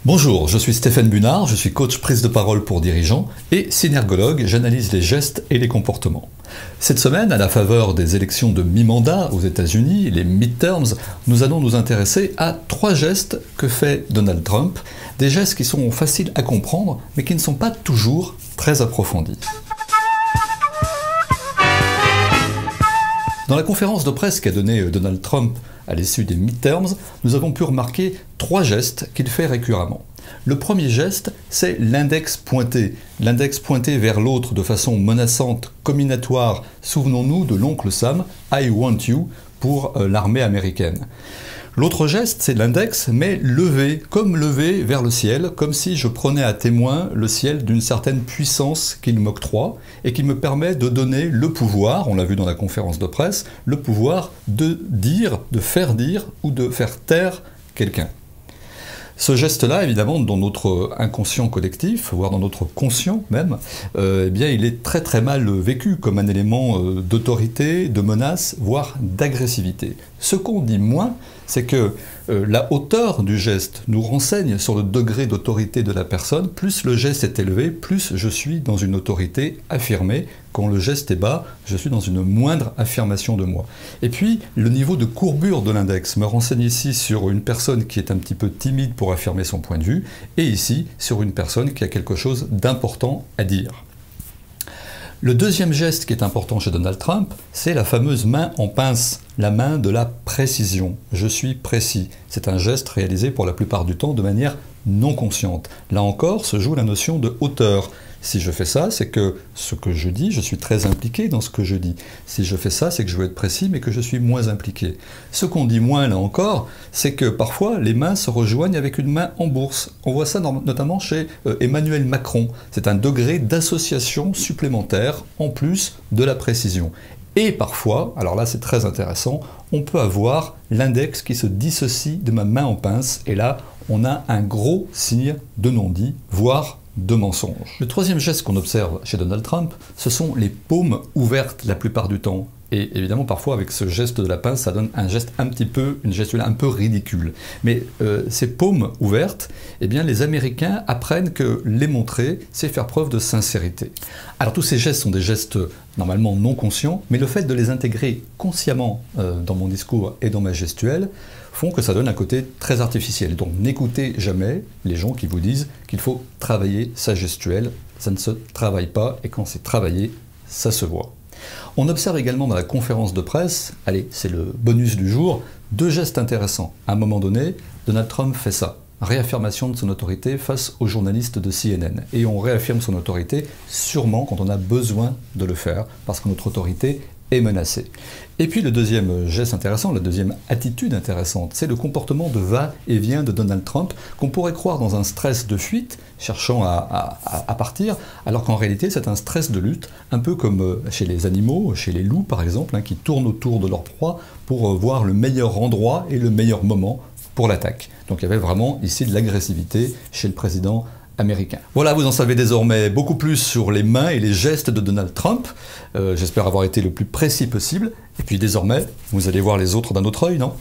Bonjour, je suis Stéphane Bunard, je suis coach prise de parole pour dirigeants et synergologue, j'analyse les gestes et les comportements. Cette semaine, à la faveur des élections de mi-mandat aux États-Unis, les midterms, nous allons nous intéresser à 3 gestes que fait Donald Trump, des gestes qui sont faciles à comprendre mais qui ne sont pas toujours très approfondis. Dans la conférence de presse qu'a donnée Donald Trump à l'issue des midterms, nous avons pu remarquer 3 gestes qu'il fait récurremment. Le premier geste, c'est l'index pointé vers l'autre de façon menaçante, comminatoire. Souvenons-nous de l'oncle Sam, I want you, pour l'armée américaine. L'autre geste, c'est l'index, mais levé, comme levé vers le ciel, comme si je prenais à témoin le ciel d'une certaine puissance qu'il m'octroie et qui me permet de donner le pouvoir, on l'a vu dans la conférence de presse, le pouvoir de dire, de faire dire ou de faire taire quelqu'un. Ce geste-là, évidemment, dans notre inconscient collectif, voire dans notre conscient même, eh bien, il est très très mal vécu comme un élément d'autorité, de menace, voire d'agressivité. Ce qu'on dit moins, c'est que la hauteur du geste nous renseigne sur le degré d'autorité de la personne. Plus le geste est élevé, plus je suis dans une autorité affirmée. Quand le geste est bas, je suis dans une moindre affirmation de moi. Et puis, le niveau de courbure de l'index me renseigne ici sur une personne qui est un petit peu timide pour affirmer son point de vue, et ici sur une personne qui a quelque chose d'important à dire. Le deuxième geste qui est important chez Donald Trump, c'est la fameuse main en pince, la main de la précision. Je suis précis. C'est un geste réalisé pour la plupart du temps de manière non consciente. Là encore se joue la notion de hauteur. Si je fais ça, c'est que ce que je dis, je suis très impliqué dans ce que je dis. Si je fais ça, c'est que je veux être précis, mais que je suis moins impliqué. Ce qu'on dit moins, là encore, c'est que parfois, les mains se rejoignent avec une main en bourse. On voit ça notamment chez Emmanuel Macron. C'est un degré d'association supplémentaire, en plus de la précision. Et parfois, alors là c'est très intéressant, on peut avoir l'index qui se dissocie de ma main en pince, et là, on a un gros signe de non-dit, voire de mensonge. Le troisième geste qu'on observe chez Donald Trump, ce sont les paumes ouvertes la plupart du temps. Et évidemment, parfois, avec ce geste de la pince, ça donne un geste une gestuelle un peu ridicule. Mais ces paumes ouvertes, eh bien, les Américains apprennent que les montrer, c'est faire preuve de sincérité. Alors, tous ces gestes sont des gestes normalement non conscients, mais le fait de les intégrer consciemment dans mon discours et dans ma gestuelle font que ça donne un côté très artificiel. Donc, n'écoutez jamais les gens qui vous disent qu'il faut travailler sa gestuelle. Ça ne se travaille pas, et quand c'est travaillé, ça se voit. On observe également dans la conférence de presse, allez, c'est le bonus du jour, 2 gestes intéressants. À un moment donné, Donald Trump fait ça, réaffirmation de son autorité face aux journalistes de CNN. Et on réaffirme son autorité sûrement quand on a besoin de le faire, parce que notre autorité est menacée. Et puis le deuxième geste intéressant, la deuxième attitude intéressante, c'est le comportement de va-et-vient de Donald Trump, qu'on pourrait croire dans un stress de fuite, cherchant à partir, alors qu'en réalité c'est un stress de lutte, un peu comme chez les animaux, chez les loups par exemple, qui tournent autour de leur proie pour voir le meilleur endroit et le meilleur moment pour l'attaque. Donc il y avait vraiment ici de l'agressivité chez le président américain. Voilà, vous en savez désormais beaucoup plus sur les mains et les gestes de Donald Trump. J'espère avoir été le plus précis possible. Et puis désormais, vous allez voir les autres d'un autre œil, non ?